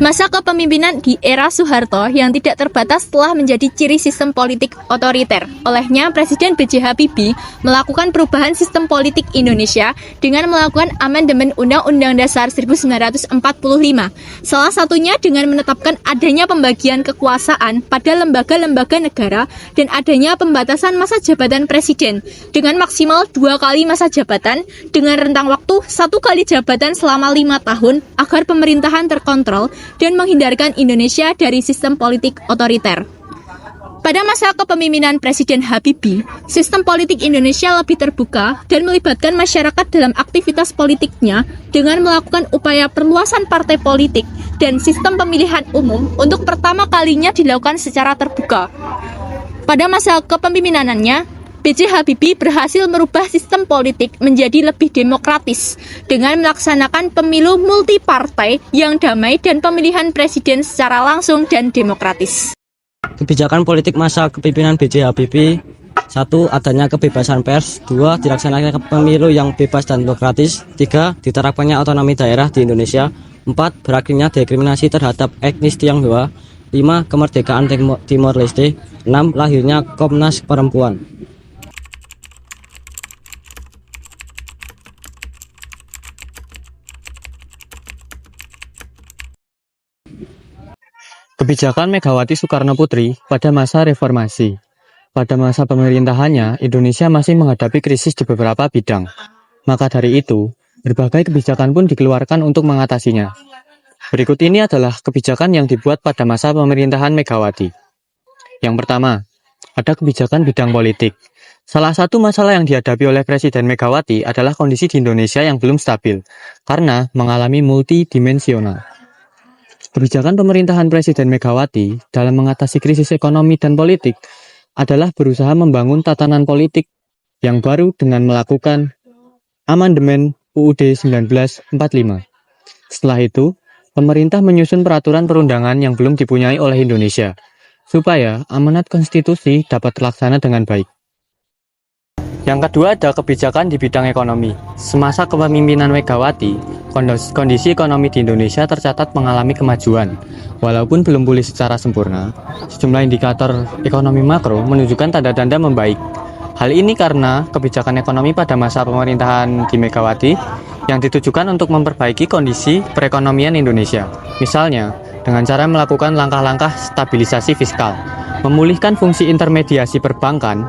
Masa kepemimpinan di era Soeharto yang tidak terbatas telah menjadi ciri sistem politik otoriter. Olehnya, Presiden B.J. Habibie melakukan perubahan sistem politik Indonesia dengan melakukan amandemen Undang-Undang Dasar 1945. Salah satunya dengan menetapkan adanya pembagian kekuasaan pada lembaga-lembaga negara dan adanya pembatasan masa jabatan Presiden dengan maksimal 2 kali masa jabatan dengan rentang waktu 1 kali jabatan selama 5 tahun agar pemerintahan terkontrol dan menghindarkan Indonesia dari sistem politik otoriter. Pada masa kepemimpinan Presiden Habibie, sistem politik Indonesia lebih terbuka dan melibatkan masyarakat dalam aktivitas politiknya dengan melakukan upaya perluasan partai politik dan sistem pemilihan umum untuk pertama kalinya dilakukan secara terbuka. Pada masa kepemimpinannya, B.J. Habibie berhasil merubah sistem politik menjadi lebih demokratis dengan melaksanakan pemilu multipartai yang damai dan pemilihan presiden secara langsung dan demokratis. Kebijakan politik masa kepemimpinan B.J. Habibie: 1. Adanya kebebasan pers. 2. Dilaksanakan pemilu yang bebas dan demokratis. 3. Diterapkannya otonomi daerah di Indonesia. 4. Berakhirnya diskriminasi terhadap etnis Tionghoa. 5. Kemerdekaan Timor Leste. 6. Lahirnya Komnas Perempuan. Kebijakan Megawati Soekarno Putri pada masa reformasi. Pada masa pemerintahannya, Indonesia masih menghadapi krisis di beberapa bidang. Maka dari itu, berbagai kebijakan pun dikeluarkan untuk mengatasinya. Berikut ini adalah kebijakan yang dibuat pada masa pemerintahan Megawati. Yang pertama, ada kebijakan bidang politik. Salah satu masalah yang dihadapi oleh Presiden Megawati adalah kondisi di Indonesia yang belum stabil, karena mengalami multidimensional. Kebijakan pemerintahan Presiden Megawati dalam mengatasi krisis ekonomi dan politik adalah berusaha membangun tatanan politik yang baru dengan melakukan amandemen UUD 1945. Setelah itu, pemerintah menyusun peraturan perundangan yang belum dipunyai oleh Indonesia, supaya amanat konstitusi dapat terlaksana dengan baik. Yang kedua ada kebijakan di bidang ekonomi. Semasa kepemimpinan Megawati, kondisi ekonomi di Indonesia tercatat mengalami kemajuan. Walaupun belum pulih secara sempurna, sejumlah indikator ekonomi makro menunjukkan tanda-tanda membaik. Hal ini karena kebijakan ekonomi pada masa pemerintahan di Megawati yang ditujukan untuk memperbaiki kondisi perekonomian Indonesia. Misalnya, dengan cara melakukan langkah-langkah stabilisasi fiskal, memulihkan fungsi intermediasi perbankan,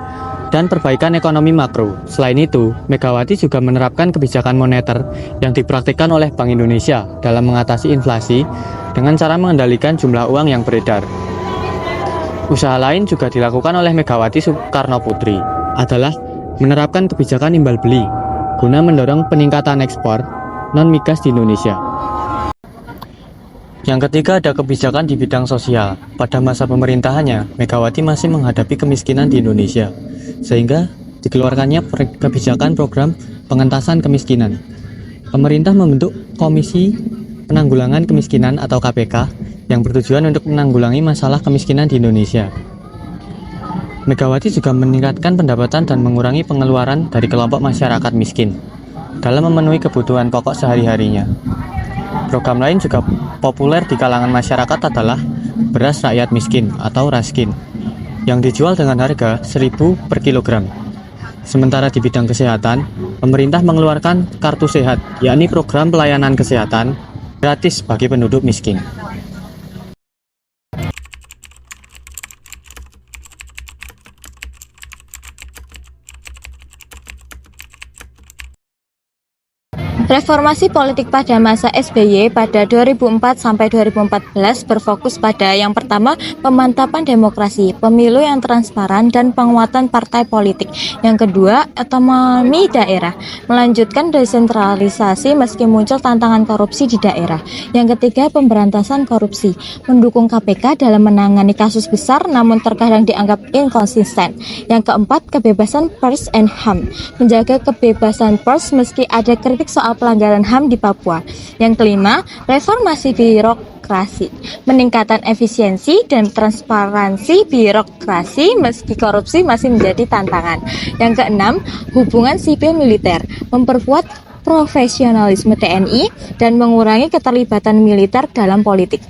dan perbaikan ekonomi makro. Selain itu, Megawati juga menerapkan kebijakan moneter yang dipraktikkan oleh Bank Indonesia dalam mengatasi inflasi dengan cara mengendalikan jumlah uang yang beredar. Usaha lain juga dilakukan oleh Megawati Soekarno Putri adalah menerapkan kebijakan imbal beli guna mendorong peningkatan ekspor non-migas di Indonesia. Yang ketiga ada kebijakan di bidang sosial. Pada masa pemerintahannya, Megawati masih menghadapi kemiskinan di Indonesia, sehingga dikeluarkannya kebijakan program pengentasan kemiskinan. Pemerintah membentuk Komisi Penanggulangan Kemiskinan atau KPK yang bertujuan untuk menanggulangi masalah kemiskinan di Indonesia. Megawati juga meningkatkan pendapatan dan mengurangi pengeluaran dari kelompok masyarakat miskin dalam memenuhi kebutuhan pokok sehari-harinya. Program lain juga populer di kalangan masyarakat adalah beras rakyat miskin atau raskin yang dijual dengan harga 1.000 per kilogram. Sementara di bidang kesehatan, pemerintah mengeluarkan kartu sehat, yakni program pelayanan kesehatan gratis bagi penduduk miskin. Reformasi politik pada masa SBY pada 2004 sampai 2014 berfokus pada yang pertama, pemantapan demokrasi, pemilu yang transparan dan penguatan partai politik. Yang kedua, otonomi daerah, melanjutkan desentralisasi meski muncul tantangan korupsi di daerah. Yang ketiga, pemberantasan korupsi, mendukung KPK dalam menangani kasus besar namun terkadang dianggap inkonsisten. Yang keempat, kebebasan pers and HAM, menjaga kebebasan pers meski ada kritik soal pelanggaran HAM di Papua. Yang kelima, reformasi birokrasi, meningkatkan efisiensi dan transparansi birokrasi meski korupsi masih menjadi tantangan. Yang keenam, hubungan sipil militer, memperkuat profesionalisme TNI dan mengurangi keterlibatan militer dalam politik.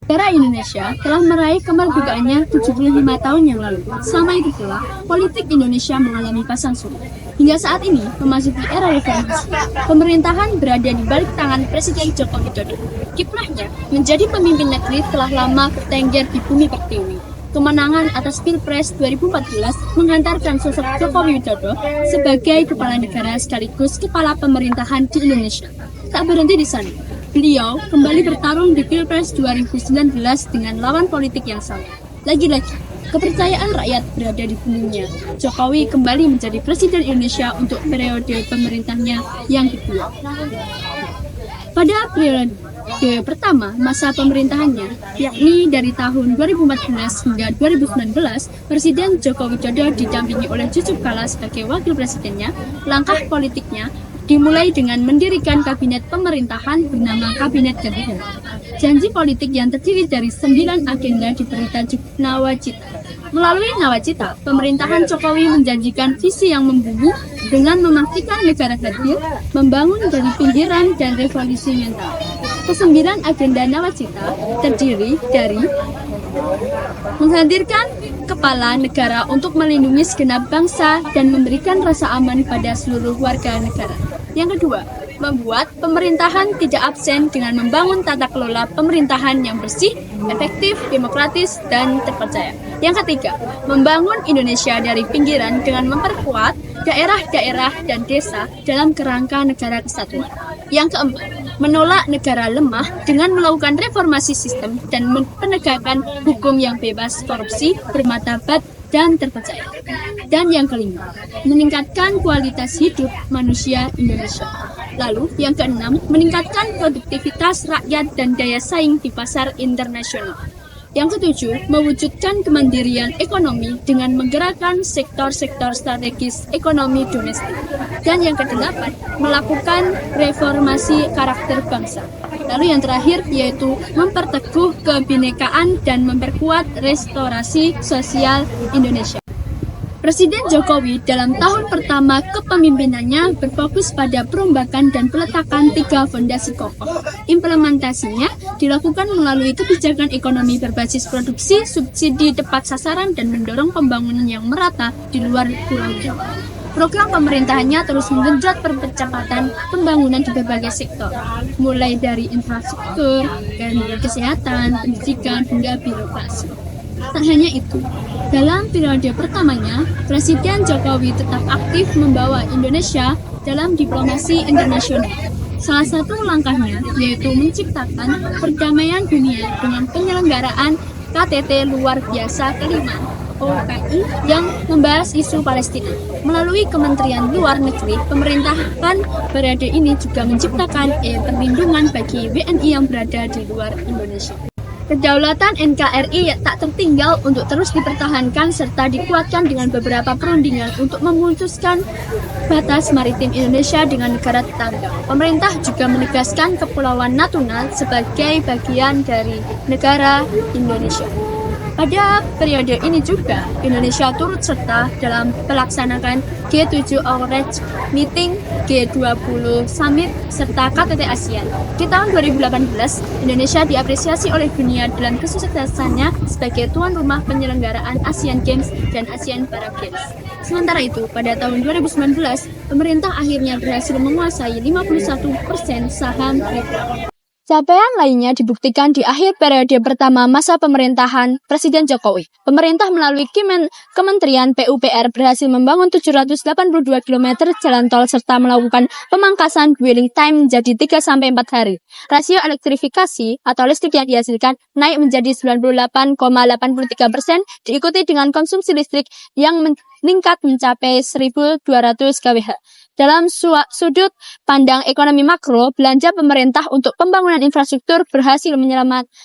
Negara Indonesia telah meraih kemerdekaannya 75 tahun yang lalu. Selama itu pula, politik Indonesia mengalami pasang surut. Hingga saat ini, memasuki era reformasi, pemerintahan berada di balik tangan Presiden Joko Widodo. Kiprahnya menjadi pemimpin negeri telah lama bertengger di bumi pertiwi. Kemenangan atas Pilpres 2014 menghantarkan sosok Joko Widodo sebagai kepala negara sekaligus kepala pemerintahan di Indonesia. Tak berhenti di sana. Beliau kembali bertarung di Pilpres 2019 dengan lawan politik yang sama. Lagi-lagi, kepercayaan rakyat berada di punggungnya. Jokowi kembali menjadi Presiden Indonesia untuk periode pemerintahnya yang kedua. Pada periode pertama masa pemerintahannya, yakni dari tahun 2014 hingga 2019, Presiden Joko Widodo didampingi oleh Yusuf Kala sebagai wakil presidennya. Langkah politiknya dimulai dengan mendirikan kabinet pemerintahan bernama Kabinet Gabungan. Janji politik yang terdiri dari 9 agenda diberi tajuk Nawacita. Melalui Nawacita, pemerintahan Jokowi menjanjikan visi yang membumbung dengan memastikan negara hadir, membangun dari pinggiran dan revolusi mental. Kesembilan agenda Nawacita terdiri dari menghadirkan kepala negara untuk melindungi segenap bangsa dan memberikan rasa aman pada seluruh warga negara. Yang kedua, membuat pemerintahan tidak absen dengan membangun tata kelola pemerintahan yang bersih, efektif, demokratis, dan terpercaya. Yang ketiga, membangun Indonesia dari pinggiran dengan memperkuat daerah-daerah dan desa dalam kerangka negara kesatuan. Yang keempat, menolak negara lemah dengan melakukan reformasi sistem dan penegakan hukum yang bebas korupsi, bermartabat, dan terpercaya. Dan yang kelima, meningkatkan kualitas hidup manusia Indonesia. Lalu, yang keenam, meningkatkan produktivitas rakyat dan daya saing di pasar internasional. Yang ketujuh, mewujudkan kemandirian ekonomi dengan menggerakkan sektor-sektor strategis ekonomi domestik. Dan yang kedelapan, melakukan reformasi karakter bangsa. Lalu yang terakhir yaitu memperteguh kebinekaan dan memperkuat restorasi sosial Indonesia. Presiden Jokowi dalam tahun pertama kepemimpinannya berfokus pada perombakan dan peletakan 3 fondasi kokoh. Implementasinya dilakukan melalui kebijakan ekonomi berbasis produksi, subsidi tepat sasaran, dan mendorong pembangunan yang merata di luar Pulau Jawa. Program pemerintahannya terus menggenjot percepatan pembangunan di berbagai sektor, mulai dari infrastruktur, kesehatan, pendidikan, hingga birokrasi. Tak hanya itu, dalam periode pertamanya, Presiden Jokowi tetap aktif membawa Indonesia dalam diplomasi internasional. Salah satu langkahnya yaitu menciptakan perdamaian dunia dengan penyelenggaraan KTT luar biasa kelima OKI yang membahas isu Palestina. Melalui Kementerian Luar Negeri, pemerintahan periode ini juga menciptakan perlindungan bagi WNI yang berada di luar Indonesia. Kedaulatan NKRI tak tertinggal untuk terus dipertahankan serta dikuatkan dengan beberapa perundingan untuk memutuskan batas maritim Indonesia dengan negara tetangga. Pemerintah juga menegaskan Kepulauan Natuna sebagai bagian dari negara Indonesia. Pada periode ini juga, Indonesia turut serta dalam pelaksanaan G7 Outreach Meeting, G20 Summit, serta KTT ASEAN. Di tahun 2018, Indonesia diapresiasi oleh dunia dalam kesuksesannya sebagai tuan rumah penyelenggaraan Asian Games dan Asian Para Games. Sementara itu, pada tahun 2019, pemerintah akhirnya berhasil menguasai 51% saham Freeport. Capaian lainnya dibuktikan di akhir periode pertama masa pemerintahan Presiden Jokowi. Pemerintah melalui Kementerian PUPR berhasil membangun 782 km jalan tol serta melakukan pemangkasan dwelling time menjadi 3-4 hari. Rasio elektrifikasi atau listrik yang dihasilkan naik menjadi 98,83%, diikuti dengan konsumsi listrik yang meningkat mencapai 1.200 kWh. Dalam sudut pandang ekonomi makro, belanja pemerintah untuk pembangunan infrastruktur berhasil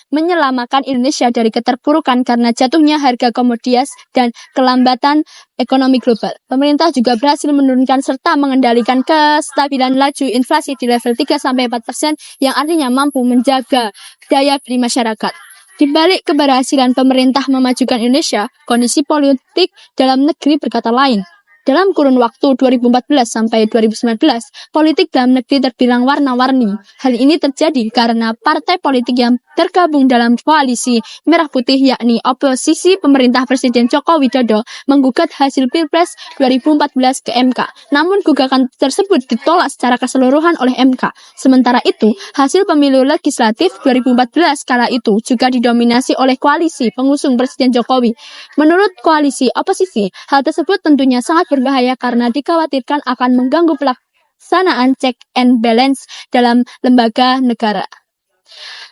menyelamatkan Indonesia dari keterpurukan karena jatuhnya harga komoditas dan kelambatan ekonomi global. Pemerintah juga berhasil menurunkan serta mengendalikan kestabilan laju inflasi di level 3-4% yang artinya mampu menjaga daya beli masyarakat. Di balik keberhasilan pemerintah memajukan Indonesia, kondisi politik dalam negeri berkata lain. Dalam kurun waktu 2014 sampai 2019, politik dalam negeri terbilang warna-warni. Hal ini terjadi karena partai politik yang tergabung dalam koalisi Merah Putih yakni oposisi pemerintah Presiden Joko Widodo menggugat hasil Pilpres 2014 ke MK. Namun gugatan tersebut ditolak secara keseluruhan oleh MK. Sementara itu, hasil pemilu legislatif 2014 kala itu juga didominasi oleh koalisi pengusung Presiden Jokowi. Menurut koalisi oposisi, hal tersebut tentunya sangat berbahaya karena dikhawatirkan akan mengganggu pelaksanaan check and balance dalam lembaga negara.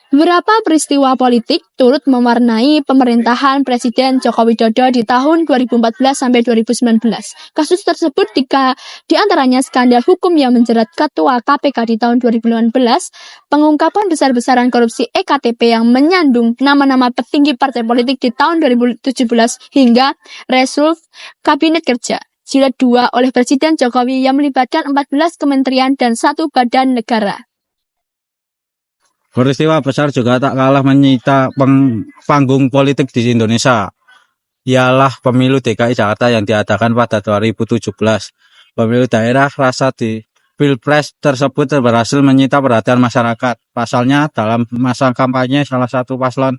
Beberapa peristiwa politik turut mewarnai pemerintahan Presiden Joko Widodo di tahun 2014 sampai 2019. Kasus tersebut di antaranya skandal hukum yang menjerat Ketua KPK di tahun 2018, pengungkapan besar-besaran korupsi EKTP yang menyandung nama-nama petinggi partai politik di tahun 2017 hingga reshuffle Kabinet Kerja Jilid 2 oleh Presiden Jokowi yang melibatkan 14 kementerian dan 1 badan negara. Peristiwa besar juga tak kalah menyita panggung politik di Indonesia. Ialah pemilu DKI Jakarta yang diadakan pada 2017. Pemilu daerah rasa di Pilpres tersebut berhasil menyita perhatian masyarakat. Pasalnya dalam masa kampanye salah satu paslon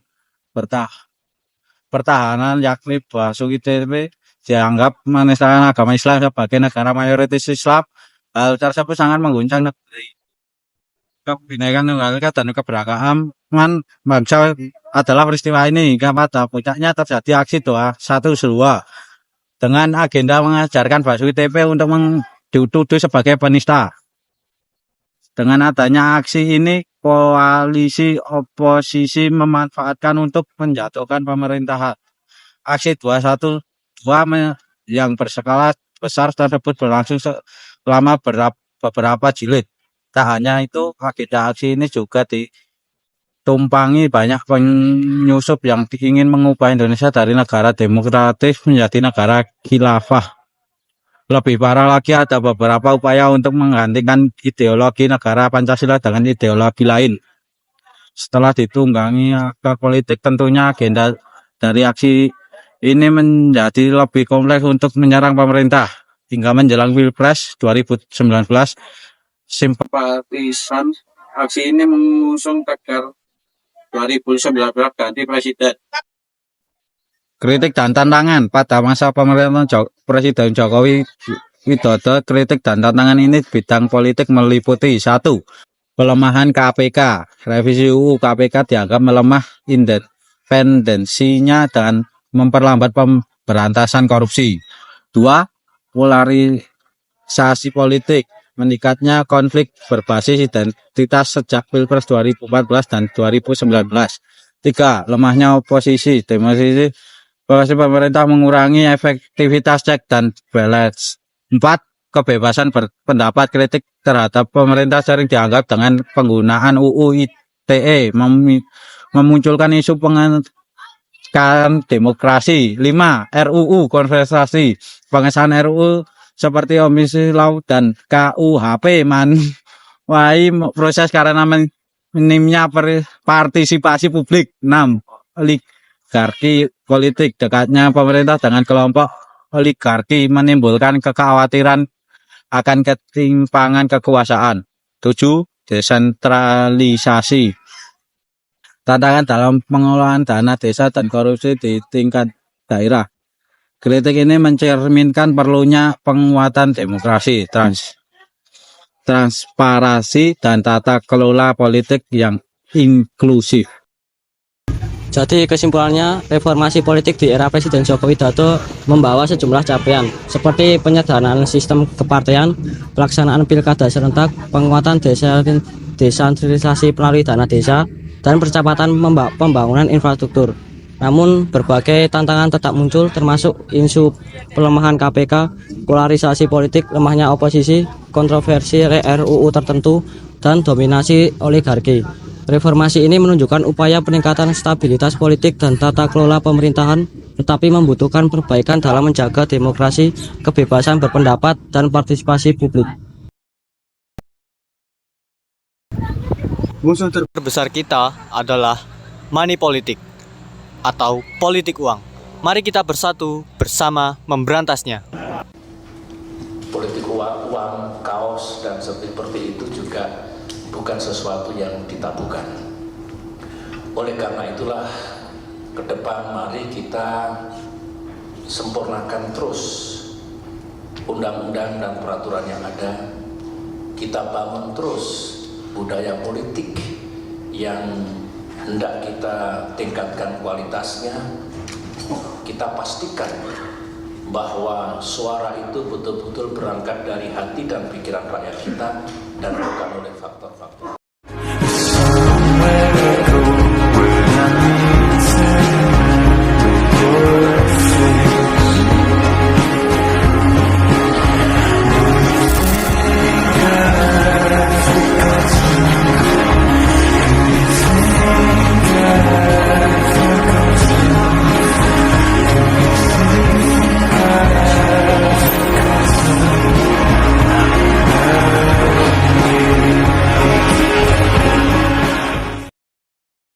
pertahanan yakni Basuki Cahayapurnama dianggap menistakan agama Islam sebagai negara mayoritas Islam. Hal tersebut sangat mengguncang negeri. Kebinekaan Tunggal Ika dan keberagaman bangsa adalah peristiwa ini hingga pada puncaknya terjadi aksi 212 dengan agenda mengajarkan Basuki TP untuk dituduh sebagai penista. Dengan adanya aksi ini, koalisi oposisi memanfaatkan untuk menjatuhkan pemerintahan. Aksi 212 yang berskala besar tersebut berlangsung selama beberapa jilid. Tak hanya itu, agenda aksi ini juga ditumpangi banyak penyusup yang ingin mengubah Indonesia dari negara demokratis menjadi negara khilafah. Lebih parah lagi, ada beberapa upaya untuk menggantikan ideologi negara Pancasila dengan ideologi lain. Setelah ditunggangi aktor politik, tentunya agenda dari aksi ini menjadi lebih kompleks untuk menyerang pemerintah. Hingga menjelang Pilpres 2019, simpatisan aksi ini mengusung tagar 2019 ganti presiden. Kritik dan tantangan pada masa pemerintahan Presiden Jokowi Widodo. Kritik dan tantangan ini bidang politik meliputi 1. Pelemahan KPK. Revisi UU KPK dianggap melemah independensinya dan memperlambat pemberantasan korupsi. 2. Polarisasi politik. Meningkatnya konflik berbasis identitas sejak Pilpres 2014 dan 2019. 3. Lemahnya oposisi. Demonstrasi pemerintah mengurangi efektivitas cek dan balance. 4. Kebebasan berpendapat. Kritik terhadap pemerintah sering dianggap dengan penggunaan UU ITE memunculkan isu pengekangan demokrasi. 5. RUU konversasi. Pengesahan RUU seperti Omnibus Law dan KUHP menuai proses karena minimnya partisipasi publik. 6. Oligarki politik. Dekatnya pemerintah dengan kelompok oligarki menimbulkan kekhawatiran akan ketimpangan kekuasaan. 7. Desentralisasi. Tantangan dalam pengelolaan dana desa dan korupsi di tingkat daerah. Kritik ini mencerminkan perlunya penguatan demokrasi, transparansi, dan tata kelola politik yang inklusif. Jadi kesimpulannya, reformasi politik di era Presiden Joko Widodo membawa sejumlah capaian seperti penyederhanaan sistem kepartean, pelaksanaan pilkada serentak, penguatan desentralisasi melalui dana desa, dan percepatan pembangunan infrastruktur. Namun berbagai tantangan tetap muncul, termasuk isu pelemahan KPK, polarisasi politik, lemahnya oposisi, kontroversi RUU tertentu, dan dominasi oligarki. Reformasi ini menunjukkan upaya peningkatan stabilitas politik dan tata kelola pemerintahan, tetapi membutuhkan perbaikan dalam menjaga demokrasi, kebebasan berpendapat, dan partisipasi publik. Musuh terbesar kita adalah money politik atau politik uang. Mari kita bersatu bersama memberantasnya. politik uang, kaos, dan seperti itu juga bukan sesuatu yang ditabukan. Oleh karena itulah, ke depan mari kita sempurnakan terus undang-undang dan peraturan yang ada. Kita bangun terus budaya politik yang hendak kita tingkatkan kualitasnya. Kita pastikan bahwa suara itu betul-betul berangkat dari hati dan pikiran rakyat kita dan bukan